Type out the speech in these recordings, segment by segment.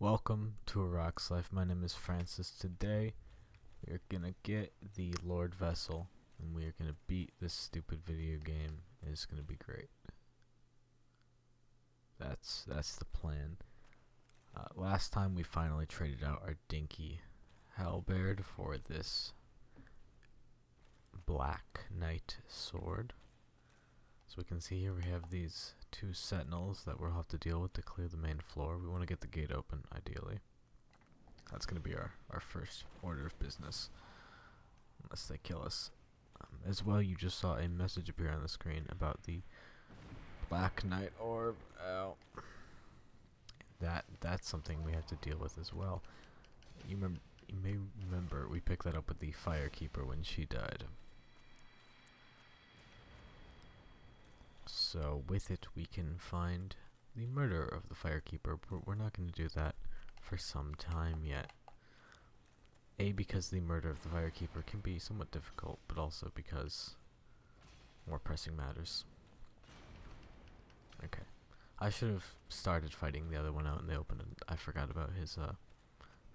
Welcome to A Rock's Life. My name is Francis. Today, we're gonna get the Lordvessel, and we are gonna beat this stupid video game. It's gonna be great. That's the plan. Last time we finally traded out our dinky halberd for this black knight sword. So we can see here we have these two sentinels that we'll have to deal with to clear the main floor. We want to get the gate open, ideally. That's going to be our first order of business, unless they kill us. As well, you just saw a message appear on the screen about the Black Knight Orb. Ow. That's something we have to deal with as well. You may remember we picked that up with the Firekeeper when she died. So with it we can find the murder of the Firekeeper, but we're not going to do that for some time yet. A, because the murder of the Firekeeper can be somewhat difficult, but also because more pressing matters. Okay. I should have started fighting the other one out in the open, and I forgot about his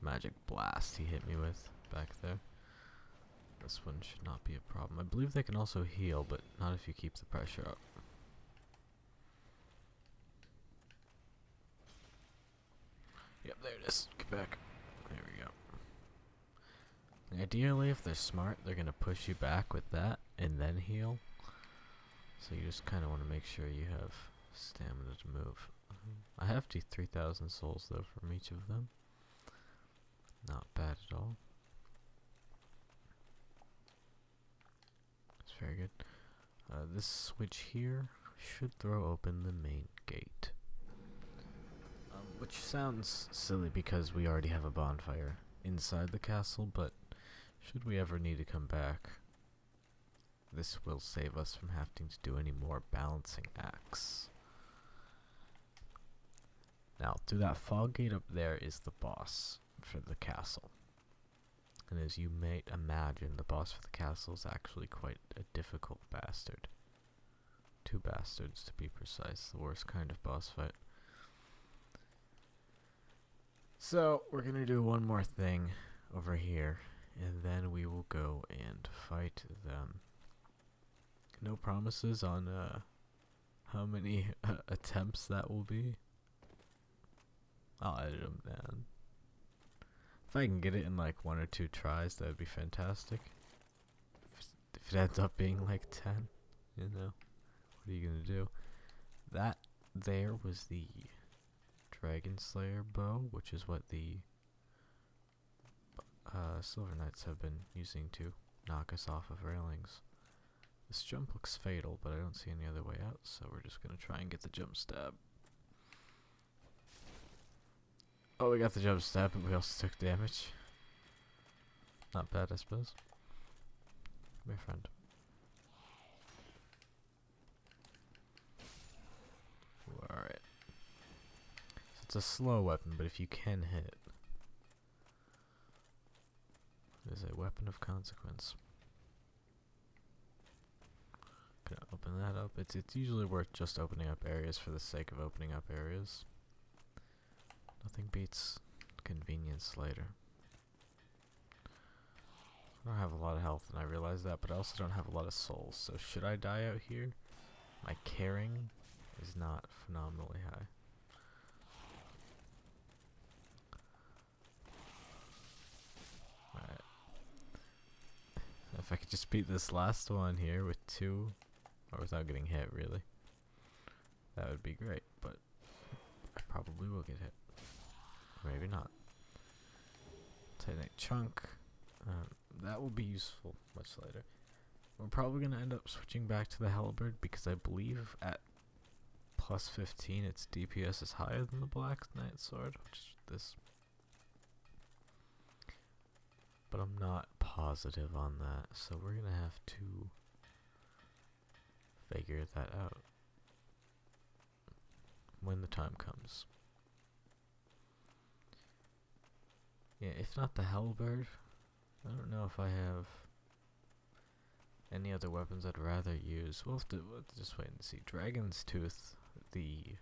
magic blast he hit me with back there. This one should not be a problem. I believe they can also heal, but not if you keep the pressure up. Yep, there it is. Get back. There we go. Ideally, if they're smart, they're going to push you back with that and then heal. So you just kind of want to make sure you have stamina to move. I have 3,000 souls though from each of them. Not bad at all. It's very good. This switch here should throw open the main gate. Which sounds silly because we already have a bonfire inside the castle, but should we ever need to come back, this will save us from having to do any more balancing acts. Now, through that fog gate up there is the boss for the castle. And as you may imagine, the boss for the castle is actually quite a difficult bastard. 2 bastards to be precise, the worst kind of boss fight. So, we're gonna do one more thing over here, and then we will go and fight them. No promises on how many attempts that will be. I'll edit them down. If I can get it in like 1 or 2 tries, that would be fantastic. If it ends up being like 10, you know, what are you gonna do? That there was the Dragon Slayer bow, which is what the Silver Knights have been using to knock us off of railings. This jump looks fatal, but I don't see any other way out, so we're just gonna try and get the jump stab. Oh, we got the jump stab, but we also took damage. Not bad, I suppose. My friend. Alright. It's a slow weapon, but if you can hit, it is a weapon of consequence. Gonna open that up. It's usually worth just opening up areas for the sake of opening up areas. Nothing beats convenience later. I don't have a lot of health, and I realize that, but I also don't have a lot of souls. So should I die out here? My caring is not phenomenally high. If I could just beat this last one here with 2, or without getting hit, really, that would be great, but I probably will get hit. Or maybe not. Titanite chunk. That will be useful much later. We're probably going to end up switching back to the halberd because I believe at plus 15 its DPS is higher than the Black Knight sword, which is this. But I'm not positive on that, so we're gonna have to figure that out when the time comes. Yeah, if not the halberd, I don't know if I have any other weapons I'd rather use. We'll have to just wait and see. Dragon's Tooth, the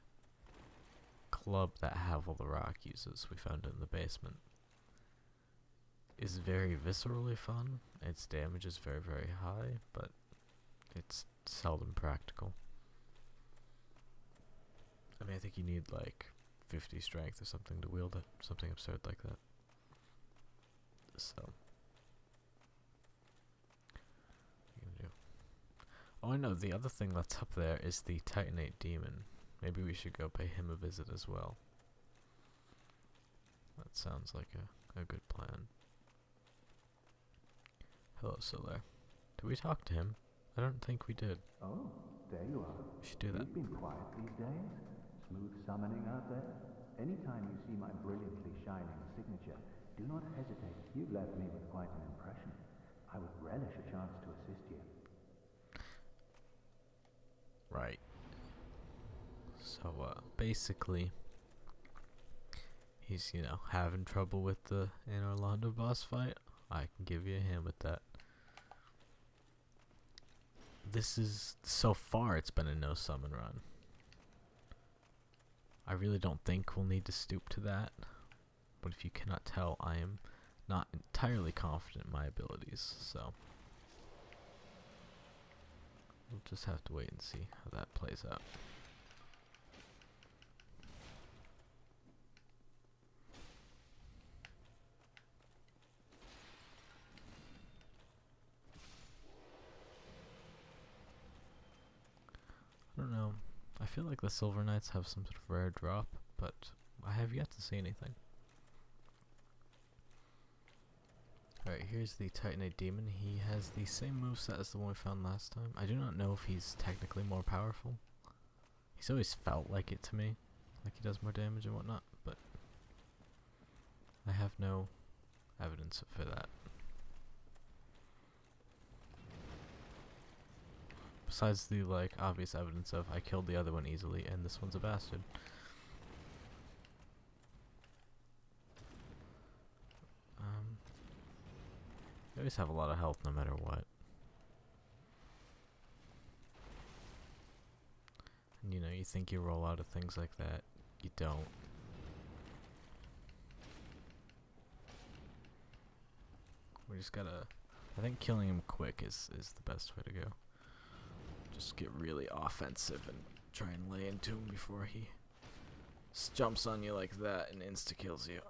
club that have all the rock uses we found in the basement is very viscerally fun. Its damage is very, very high, but it's seldom practical. I mean, I think you need like 50 strength or something to wield it, something absurd like that. So, what are you gonna do? Oh, I know, the other thing that's up there is the Titanate Demon. Maybe we should go pay him a visit as well. That sounds like a good plan. Hello, Solar. Did we talk to him? I don't think we did. Oh, there you are. We should do that. You've been quiet these days. Smooth summoning out there. Anytime you see my brilliantly shining signature, do not hesitate. You've left me with quite an impression. I would relish a chance to assist you. Right. So, basically, he's, having trouble with the Anne Orlando boss fight. I can give you a hand with that. This is, so far, it's been a no summon run. I really don't think we'll need to stoop to that. But if you cannot tell, I am not entirely confident in my abilities, so we'll just have to wait and see how that plays out. I don't know. I feel like the Silver Knights have some sort of rare drop, but I have yet to see anything. Alright, here's the Titanate Demon. He has the same moveset as the one we found last time. I do not know if he's technically more powerful. He's always felt like it to me, like he does more damage and whatnot, but I have no evidence for that. Besides the, obvious evidence of I killed the other one easily and this one's a bastard. You always have a lot of health no matter what. And you think you roll out of things like that. You don't. We just gotta... I think killing him quick is the best way to go. Just get really offensive and try and lay into him before he jumps on you like that and insta-kills you.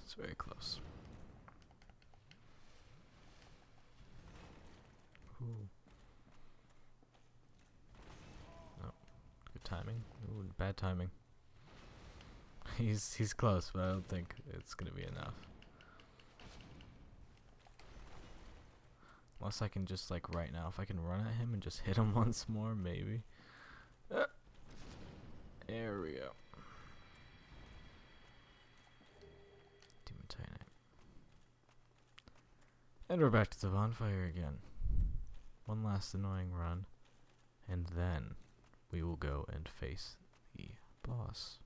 It's very close. Ooh. Oh, good timing. Ooh, bad timing. He's close, but I don't think it's gonna be enough. Unless I can just, right now, if I can run at him and just hit him once more, maybe. There we go. Demon Titanate. And we're back to the bonfire again. One last annoying run. And then we will go and face the boss.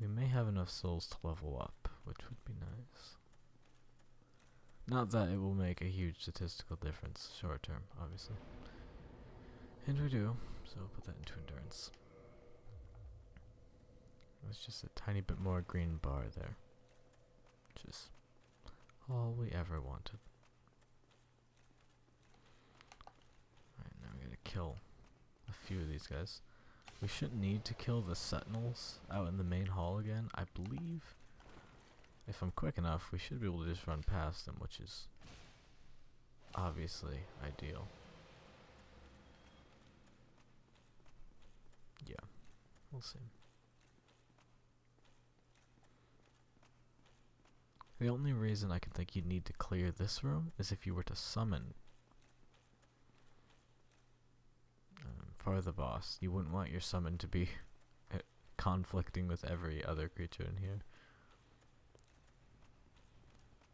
We may have enough souls to level up, which would be nice. Not that it will make a huge statistical difference short term, obviously. And we do, so we'll put that into endurance. It's just a tiny bit more green bar there. Which is all we ever wanted. Alright, now we gotta kill a few of these guys. We shouldn't need to kill the sentinels out in the main hall again. I believe if I'm quick enough, we should be able to just run past them, which is obviously ideal. Yeah, we'll see. The only reason I can think you'd need to clear this room is if you were to summon for the boss. You wouldn't want your summon to be conflicting with every other creature in here.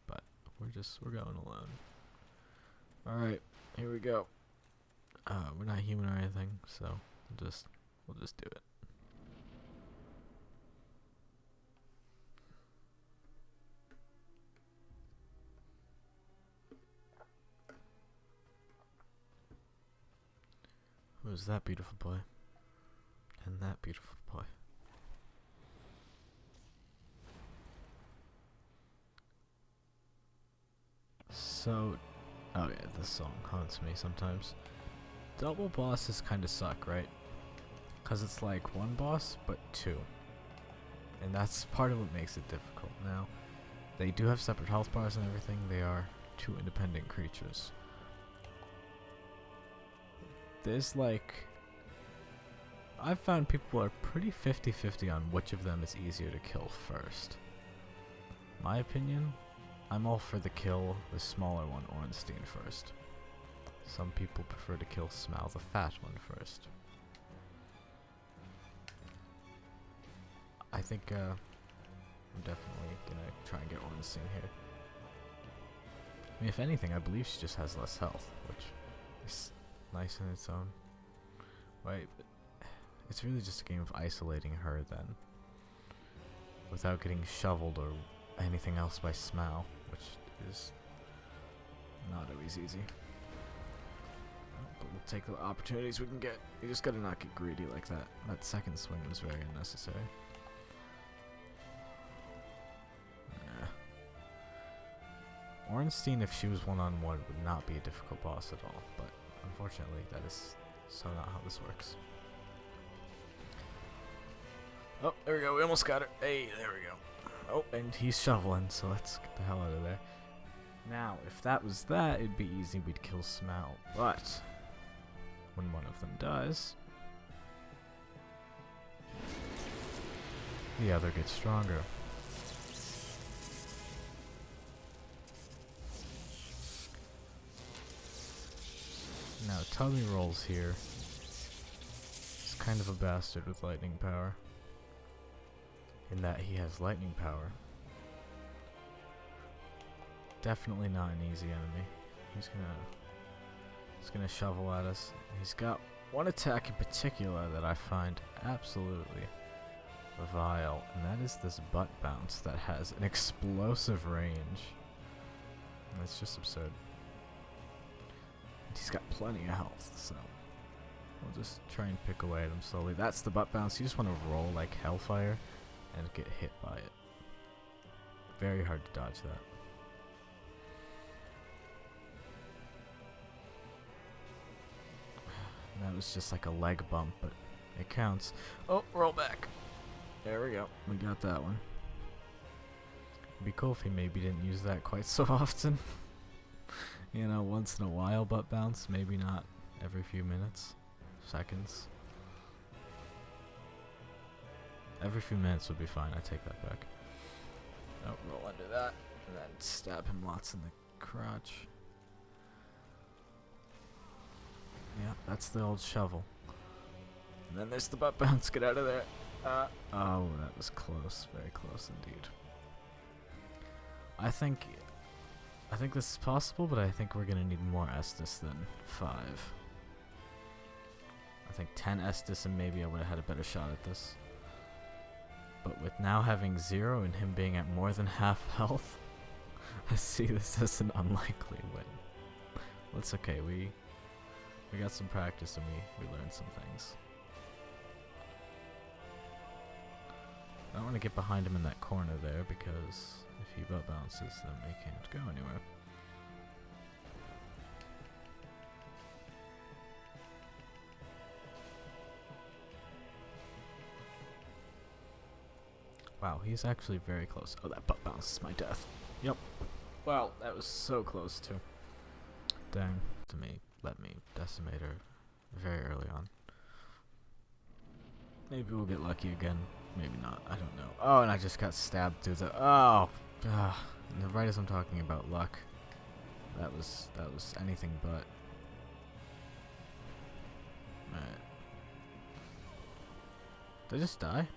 But we're going alone. Alright, here we go. We're not human or anything, so we'll just do it. Who's that beautiful boy? that beautiful boy. So, oh yeah, this song haunts me sometimes. Double bosses kind of suck, right? Because it's like one boss, but two. And that's part of what makes it difficult. Now, they do have separate health bars and everything. They are two independent creatures. There's like... I've found people are pretty 50-50 on which of them is easier to kill first. My opinion, I'm all for the kill the smaller one, Ornstein, first. Some people prefer to kill Smal, the fat one, first. I think I'm definitely gonna try and get Ornstein here. I mean, if anything, I believe she just has less health, which is nice in its own way. But it's really just a game of isolating her then, without getting shoveled or anything else by Smal, which is not always easy. But we'll take the opportunities we can get. You just gotta not get greedy like that. That second swing was very unnecessary. Ornstein, if she was one-on-one, would not be a difficult boss at all, but unfortunately that is so not how this works. Oh, there we go, we almost got her. Hey, there we go. Oh, and he's shoveling, so let's get the hell out of there. Now, if that was that, it'd be easy, we'd kill Smal, but when one of them dies, the other gets stronger. Now, Tubby Rolls here is kind of a bastard with lightning power, in that he has lightning power. Definitely not an easy enemy. He's gonna shovel at us. He's got one attack in particular that I find absolutely vile, and that is this butt bounce that has an explosive range. And it's just absurd. He's got plenty of health, so we'll just try and pick away at him slowly. That's the butt bounce. You just want to roll like hellfire and get hit by it. Very hard to dodge that. And that was just like a leg bump, but it counts. Oh, roll back. There we go. We got that one. It'd be cool if he maybe didn't use that quite so often. You know, once in a while butt bounce, maybe not every few minutes, seconds. Every few minutes would be fine, I take that back. Oh, roll under that, and then stab him lots in the crotch. Yeah, that's the old shovel. And then there's the butt bounce, get out of there. Oh, that was close, very close indeed. I think this is possible, but I think we're gonna need more Estus than 5. I think 10 Estus and maybe I would have had a better shot at this. But with now having 0 and him being at more than half health, I see this as an unlikely win. Well, it's okay, we got some practice and we learned some things. I don't want to get behind him in that corner there because if he butt bounces, then we can't go anywhere. Wow, he's actually very close. Oh, that butt bounce is my death. Yep. Wow, that was so close too. Dang. Let me decimate her very early on. Maybe we'll get lucky again. Maybe not. I don't know. Oh, and I just got stabbed through the... Oh! And right as I'm talking about luck, that was anything but. Alright. Did I just die?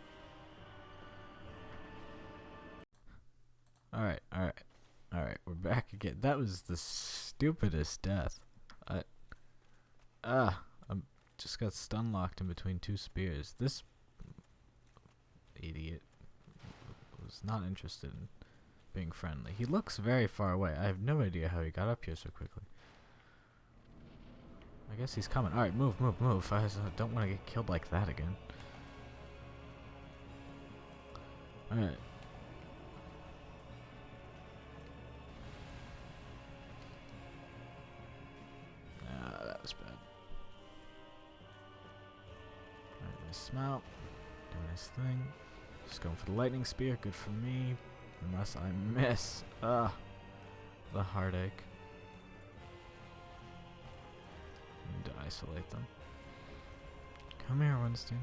Alright, we're back again. That was the stupidest death. I'm just got stun locked in between 2 spears. This idiot was not interested in being friendly. He looks very far away. I have no idea how he got up here so quickly. I guess he's coming. Alright, move. I don't want to get killed like that again. Alright. Ah, that was bad. Alright, dismount. Doing his thing. Just going for the lightning spear. Good for me. Unless I miss. Ah. The heartache. Need to isolate them. Come here, Winston.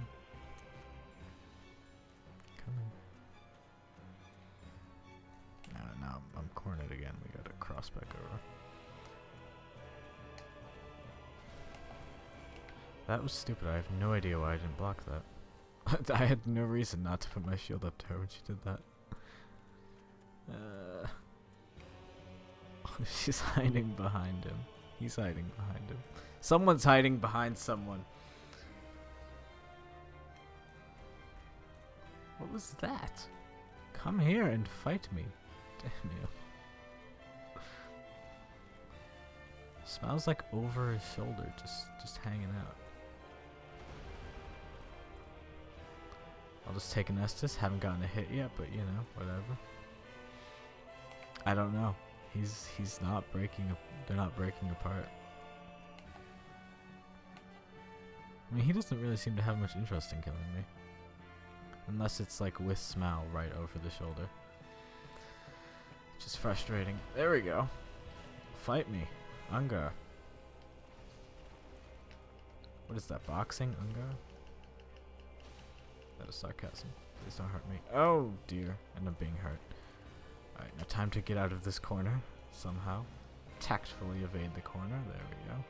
Come here. Now I'm cornered again. We gotta cross back over. That was stupid. I have no idea why I didn't block that. I had no reason not to put my shield up to her when she did that. She's hiding behind him. He's hiding behind him. Someone's hiding behind someone. What was that? Come here and fight me. Damn you. Smells like over his shoulder, just hanging out. I'll just take an Estus. Haven't gotten a hit yet, but you know, whatever. I don't know. He's not breaking. They're not breaking apart. I mean, he doesn't really seem to have much interest in killing me, unless it's like with Smile right over the shoulder, which is frustrating. There we go. Fight me, Ungar. What is that? Boxing, Ungar? That is sarcasm. Please don't hurt me. Oh dear, and I'm being hurt. Alright, now time to get out of this corner somehow. Tactfully evade the corner. There we go.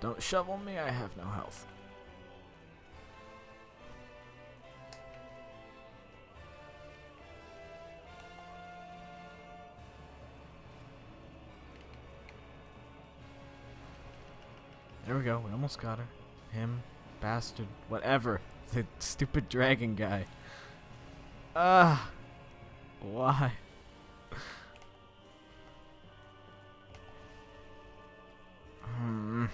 Don't shovel me, I have no health. There we go, we almost got her. Him, bastard, whatever. The stupid dragon guy. Why? I'm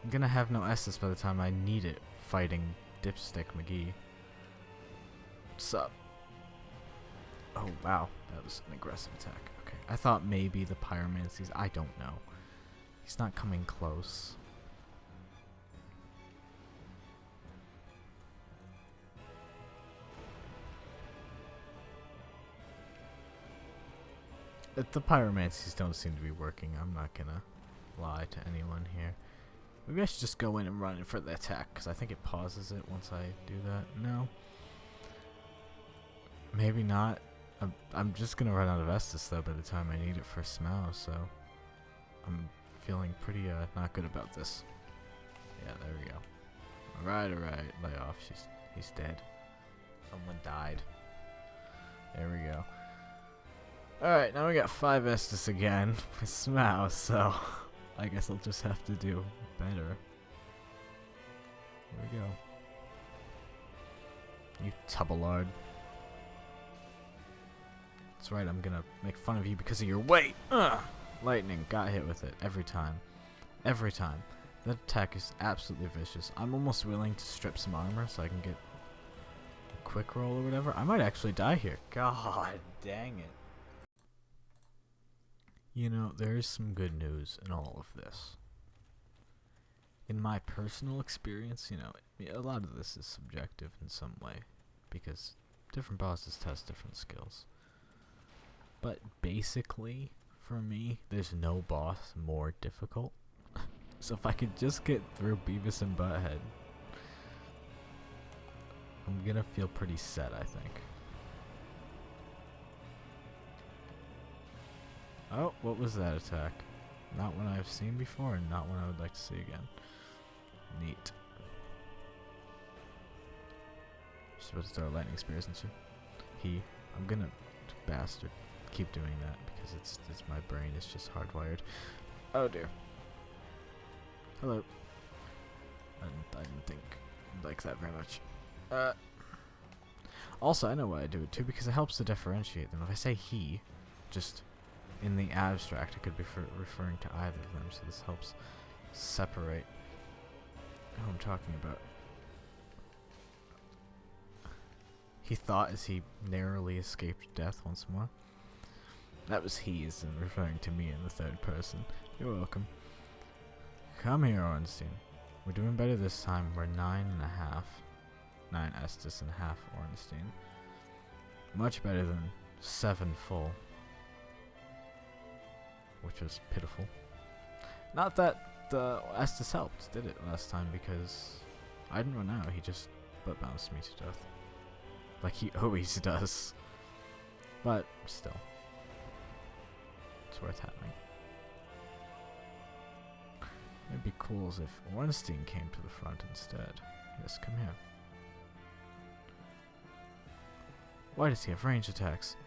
gonna have no Estus by the time I need it fighting Dipstick McGee. What's up? Oh wow, that was an aggressive attack. Okay, I thought maybe the Pyromancies. I don't know. He's not coming close. The Pyromancies don't seem to be working. I'm not gonna lie to anyone here. Maybe I should just go in and run in for the attack, because I think it pauses it once I do that. No. Maybe not. I'm just gonna run out of Estus though by the time I need it for Smau, so I'm feeling pretty not good about this. Yeah, there we go. Alright, lay off. He's dead. Someone died. There we go. Alright, now we got 5 Estus again with Smau, so I guess I'll just have to do better. Here we go. You Tubalard. That's right, I'm gonna make fun of you because of your weight! Ugh! Lightning, got hit with it every time. Every time. That attack is absolutely vicious. I'm almost willing to strip some armor so I can get a quick roll or whatever. I might actually die here. God dang it. You know, there is some good news in all of this. In my personal experience, you know, a lot of this is subjective in some way, because different bosses test different skills. But basically, for me, there's no boss more difficult. So if I could just get through Beavis and Butthead, I'm gonna feel pretty set, I think. Oh, what was that attack? Not one I've seen before, and not one I would like to see again. Neat. She's supposed to throw lightning spears, isn't she? I'm gonna, bastard, keep doing that because it's my brain is just hardwired. Oh dear. Hello. I didn't think I'd like that very much. Also, I know why I do it too, because it helps to differentiate them. If I say he, just in the abstract, it could be referring to either of them, so this helps separate who I'm talking about. he thought as he narrowly escaped death once more. That was he's and referring to me in the third person. You're welcome. Come here, Ornstein. We're doing better this time. We're 9.5. 9 Estus and half Ornstein. Much better than 7 full. Which was pitiful. Not that the Estus helped, did it, last time, because I didn't run out. He just butt bounced me to death. Like he always does. But still. It's worth having. It'd be cool as if Ornstein came to the front instead. Yes, come here. Why does he have range attacks?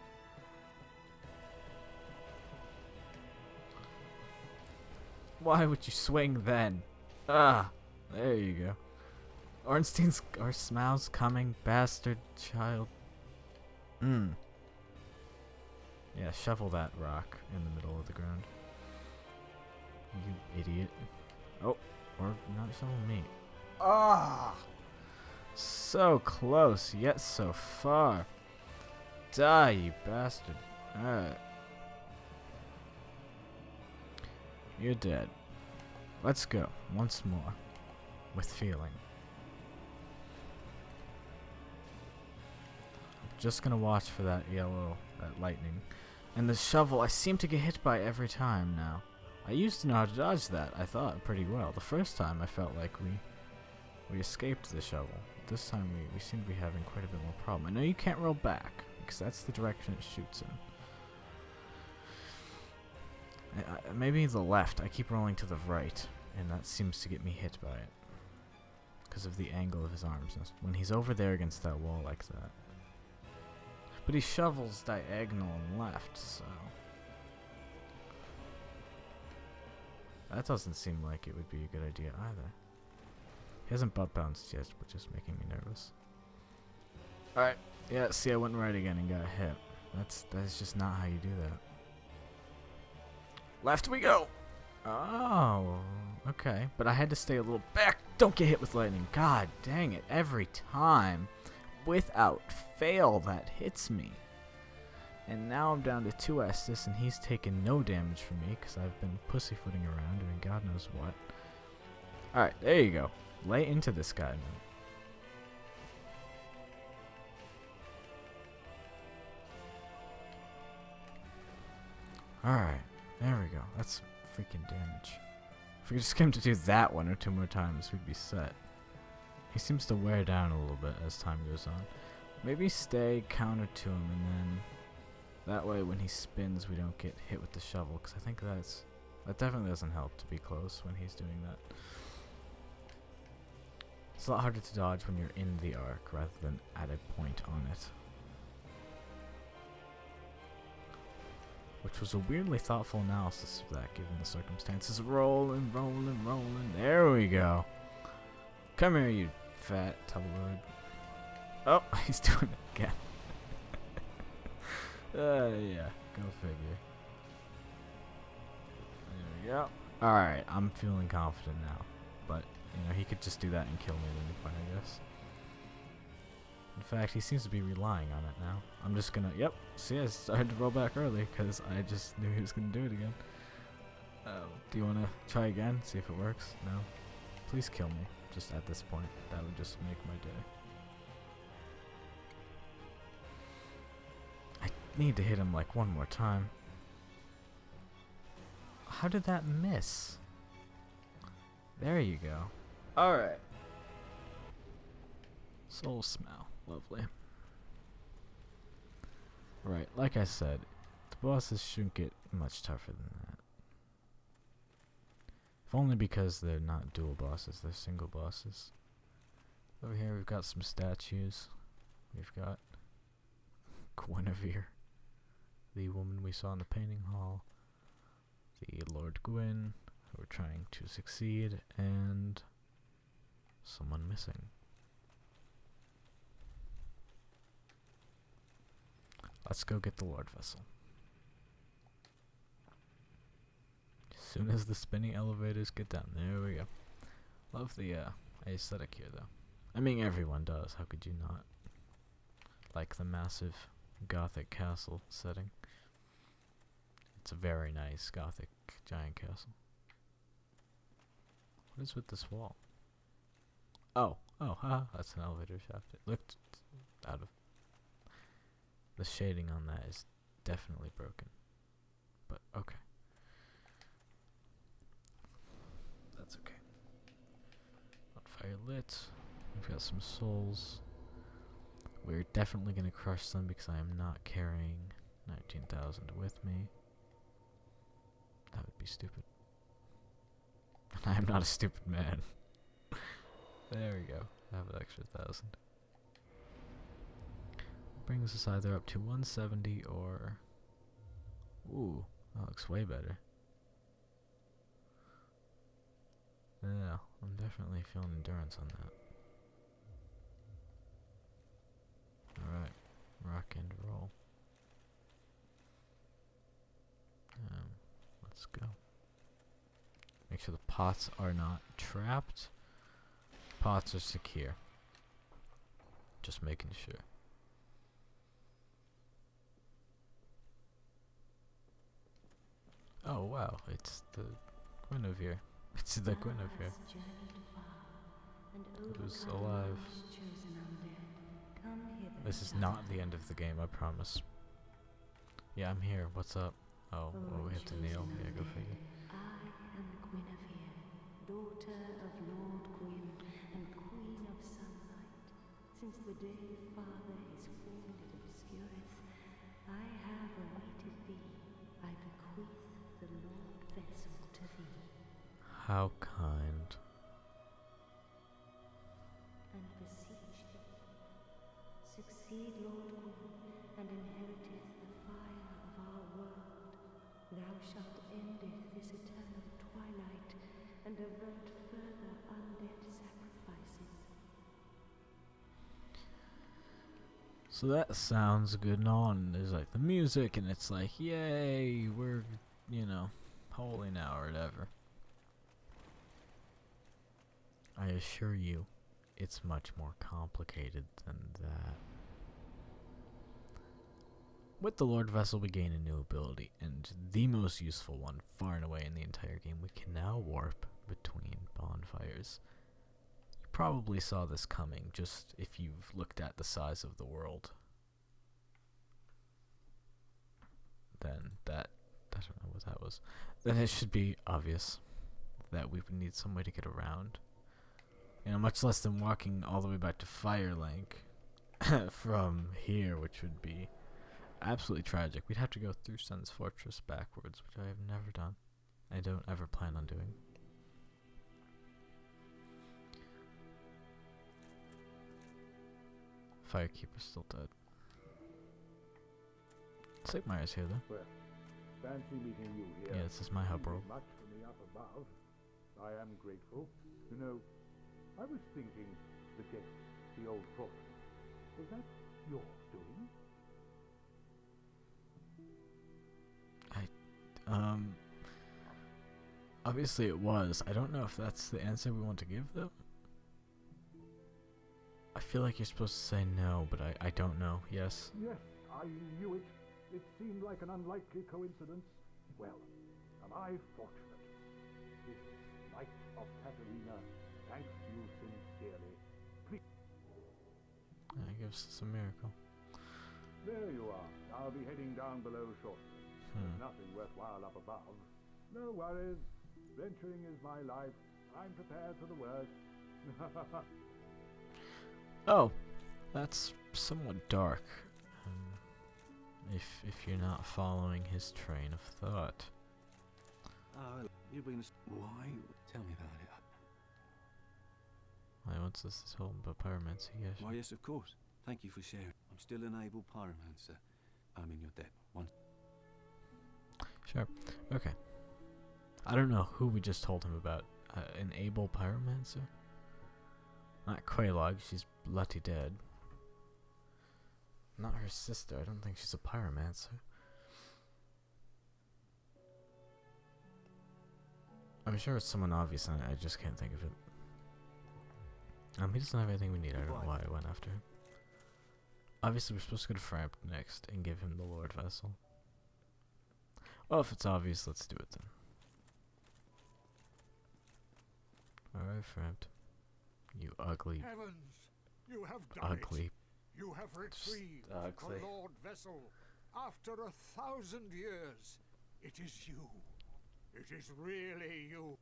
Why would you swing then? Ah! There you go. Ornstein's or Smau's coming, bastard child. Yeah, shovel that rock in the middle of the ground. You idiot. Oh, or not shovel me. Ah! So close, yet so far. Die, you bastard. Alright. You're dead. Let's go, once more. With feeling. I'm just gonna watch for that yellow, that lightning. And the shovel, I seem to get hit by every time now. I used to know how to dodge that, I thought, pretty well. The first time I felt like we escaped the shovel. This time we seem to be having quite a bit more problem. I know you can't roll back, because that's the direction it shoots in. Maybe the left. I keep rolling to the right, and that seems to get me hit by it. Because of the angle of his arms. When he's over there against that wall like that. But he shovels diagonal and left, so... That doesn't seem like it would be a good idea either. He hasn't butt bounced yet, which is making me nervous. Alright, yeah, see, I went right again and got hit. That's just not how you do that. Left we go! Oh, okay. But I had to stay a little back. Don't get hit with lightning. God dang it, every time. Without fail, that hits me. And now I'm down to 2 Estus, and he's taken no damage from me, because I've been pussyfooting around doing God knows what. Alright, there you go. Lay into this guy, man. Alright, there we go. That's freaking damage. If we could just get him to do that 1 or 2 more times, we'd be set. He seems to wear down a little bit as time goes on. Maybe stay counter to him, and then that way when he spins we don't get hit with the shovel, because I think that definitely doesn't help to be close when he's doing that. It's a lot harder to dodge when you're in the arc rather than at a point on it. Which was a weirdly thoughtful analysis of that given the circumstances. Rolling, rolling, rolling. There we go. Come here, you fat tabloid. Oh, he's doing it again. Yeah, go figure. There we go. Alright, I'm feeling confident now. But, you know, he could just do that and kill me at any point, I guess. In fact, he seems to be relying on it now. I'm just gonna, yep, see, I started to roll back early, because I just knew he was gonna do it again. Do you wanna try again, see if it works? No? Please kill me, just at this point. That would just make my day. I need to hit him like 1 more time. How did that miss? There you go. Alright. Soul smell. Lovely. Right, like I said, the bosses shouldn't get much tougher than that. If only because they're not dual bosses, they're single bosses. Over here we've got some statues. We've got Guinevere, the woman we saw in the painting hall, the Lord Gwyn, who are trying to succeed, and someone missing. Let's go get the Lordvessel. As soon as the spinning elevators get down, there we go. Love the aesthetic here, though. I mean, everyone does. How could you not? like the massive Gothic castle setting. It's a very nice Gothic giant castle. What is with this wall? Oh, haha, that's an elevator shaft. It looked out of... The shading on that is definitely broken. But, okay. That's okay. Bonfire lit. We've got some souls. We're definitely going to crush them because I am not carrying 19,000 with me. That would be stupid. I am not a stupid man. There we go. I have an extra 1,000. Brings us either up to 170 or... Ooh, that looks way better. Yeah, I'm definitely feeling endurance on that. Alright, rock and roll. Let's go. Make sure the pots are not trapped. Pots are secure. Just making sure. Oh wow, it's the Guinevere. It's the Guinevere. Who's alive. This is not the end of the game, I promise. Yeah, I'm here. What's up? Oh, well, we have to kneel. Yeah, go figure. I am Guinevere, daughter of Lord Gwyn and Queen of Sunlight. Since the day Father is formed in obscureth, I have awaited thee. I bequeath the Lordvessel to thee. How kind. And beseech thee, succeed Lord Gwyn, and inheriteth the fire of our world. Thou shalt endeth this eternal twilight, and avert further undead sacrifices. So that sounds good and all, and there's like the music, and it's like, yay, we're, you know, holy now or whatever. I assure you, it's much more complicated than that. With the Lordvessel, we gain a new ability, and the most useful one, far and away in the entire game. We can now warp between bonfires. You probably saw this coming, just if you've looked at the size of the world. Then that, I don't know what that was. Then it should be obvious that we would need some way to get around. You know, much less than walking all the way back to Firelink from here, which would be absolutely tragic. We'd have to go through Sun's Fortress backwards, which I have never done. I don't ever plan on doing. Firekeeper's still dead. Sigmare's here though. Well, fancy meeting you here. Yeah, this is my hub world. Much for me up above. I am grateful. You know, I was thinking the gate, the old fortress. Was that your doing? Obviously it was. I don't know if that's the answer we want to give, though. I feel like you're supposed to say no, but I don't know. Yes? Yes, I knew it. It seemed like an unlikely coincidence. Well, am I fortunate? This Knight of Katarina thanks you sincerely. Please. I guess it's a miracle. There you are. I'll be heading down below shortly. There's nothing worthwhile up above. No worries. Venturing is my life. I'm prepared for the worst. Oh, that's somewhat dark. If you're not following his train of thought. You've been... Why? Tell me about it. Why, what's this whole about pyromancy? Yes. Why, yes, of course. Thank you for sharing. I'm still an able pyromancer. I'm in your debt. One. Sure. Okay. I don't know who we just told him about. An able pyromancer? Not Quelaag, she's bloody dead. Not her sister, I don't think she's a pyromancer. I'm sure it's someone obvious and I just can't think of it. He doesn't have anything we need, I don't know why I went after him. obviously we're supposed to go to Frampt next and give him the Lordvessel. Well, if it's obvious, let's do it then. Alright, Frampt. You ugly, Heavens, you have done ugly. it. You have retrieved the ugly. Lordvessel. After 1,000 years, it is you. It is really you.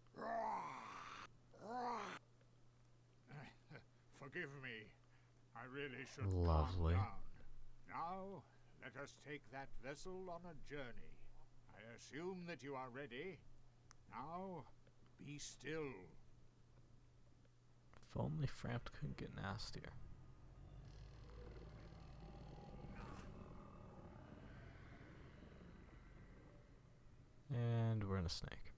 Forgive me. I really should Lovely. calm down. Now, let us take that vessel on a journey. I assume that you are ready. Now, be still. If only Frampt couldn't get nastier. And we're in a snake.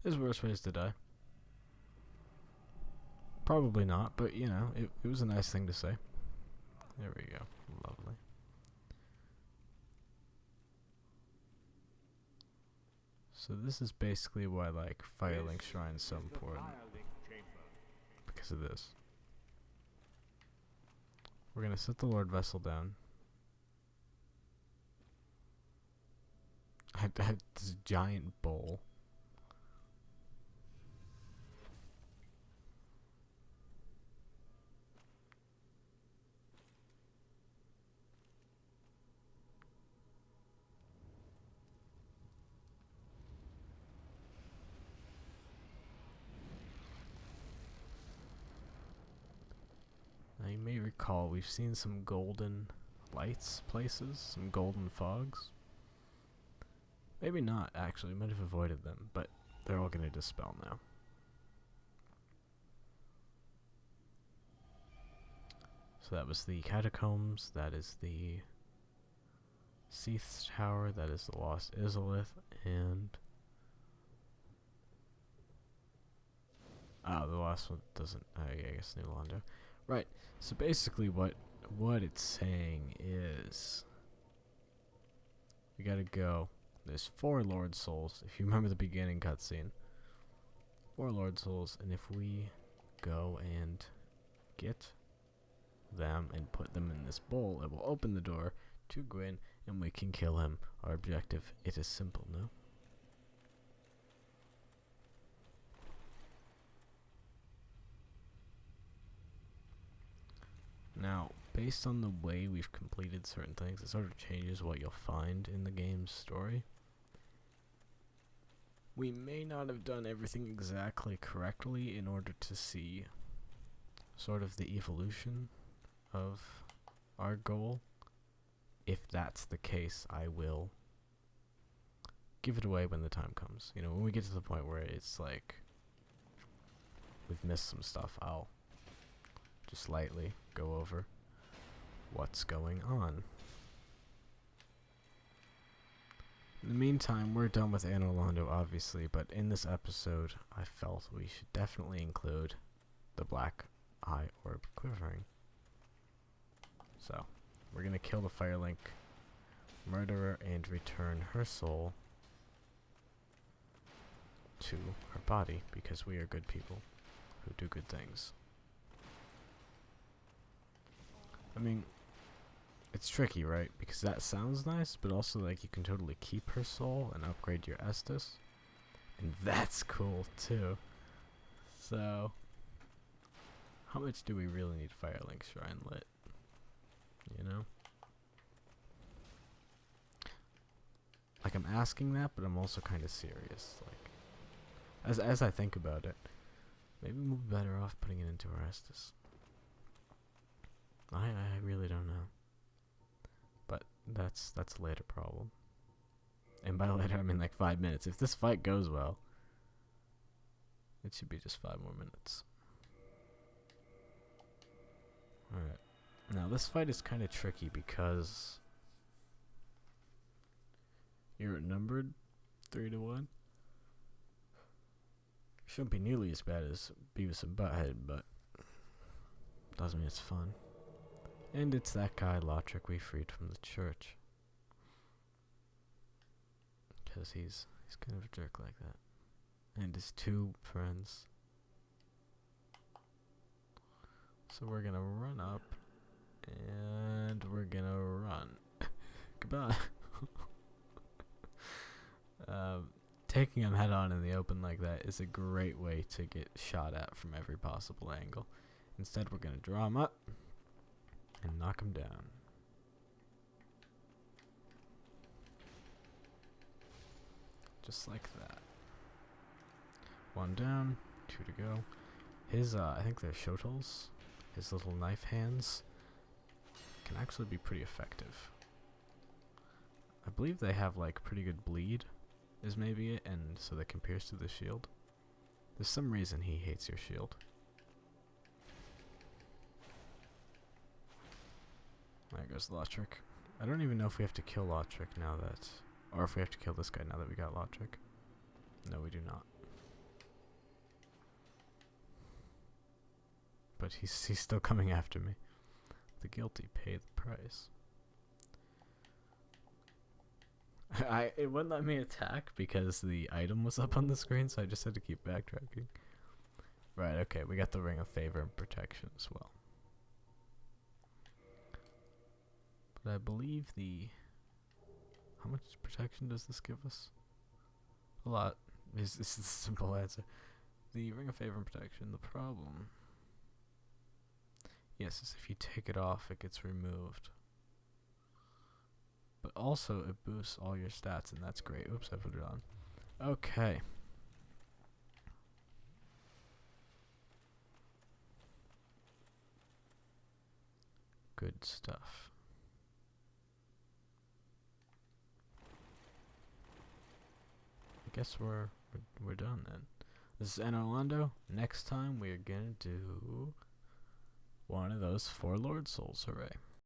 There's worse ways to die. Probably not, but you know, it was a nice thing to say. There we go. Lovely. So this is basically why like Firelink Shrine is so important. Because of this. We're gonna set the Lordvessel down. I have this giant bowl. Now you may recall we've seen some golden lights places, some golden fogs. Maybe not, actually. We might have avoided them, but they're all going to dispel now. So that was the Catacombs, that is the Seath's Tower, that is the Lost Izalith, and... oh, the last one doesn't... I guess New Londo. Right, so basically what it's saying is... we gotta go... there's 4 Lord Souls, if you remember the beginning cutscene. 4 Lord Souls, and if we go and get them and put them in this bowl, it will open the door to Gwyn, and we can kill him. Our objective, it is simple, no? Now, based on the way we've completed certain things, it sort of changes what you'll find in the game's story. We may not have done everything exactly correctly in order to see sort of the evolution of our goal. If that's the case, I will give it away when the time comes. You know, when we get to the point where it's like we've missed some stuff, I'll just lightly go over what's going on. In the meantime, we're done with Anor Londo, obviously, but in this episode, I felt we should definitely include the Black Eye Orb Quivering. So, we're gonna kill the Firelink murderer and return her soul to her body, because we are good people who do good things. I mean, it's tricky, right? Because that sounds nice, but also like you can totally keep her soul and upgrade your Estus. And that's cool too. So, how much do we really need Firelink Shrine lit? You know? Like, I'm asking that, but I'm also kind of serious. Like, as I think about it, maybe we'll be better off putting it into our Estus. I really don't know. But that's a later problem. And by later, I mean like 5 minutes. If this fight goes well, it should be just 5 more minutes. Alright. Now, this fight is kind of tricky because you're outnumbered 3-1. Shouldn't be nearly as bad as Beavis and Butthead, but doesn't mean it's fun. And it's that guy, Lotric, we freed from the church. Because he's kind of a jerk like that. And his 2 friends. So we're gonna run up And we're gonna run. Goodbye. Taking him head on in the open like that is a great way to get shot at from every possible angle. Instead, we're gonna draw him up and knock him down. Just like that. One down, 2 to go. His, I think they're shotels. His little knife hands can actually be pretty effective. I believe they have like pretty good bleed, is maybe it, and so they can pierce through the shield. There's some reason he hates your shield. There goes Lotrick. I don't even know if we have to kill Lotrick now that, or if we have to kill this guy now that we got Lotrick. No, we do not. But he's still coming after me. The guilty pay the price. It wouldn't let me attack because the item was up on the screen, so I just had to keep backtracking. Right, okay, we got the Ring of Favor and Protection as well. But I believe how much protection does this give us? A lot. This is the simple answer. The Ring of Favor and Protection, the problem... Yes, is if you take it off, it gets removed. But also, it boosts all your stats, and that's great. Oops, I put it on. Okay. Good stuff. I guess we're done then. This is Orlando. Next time we're gonna do one of those 4 Lord Souls. Hooray.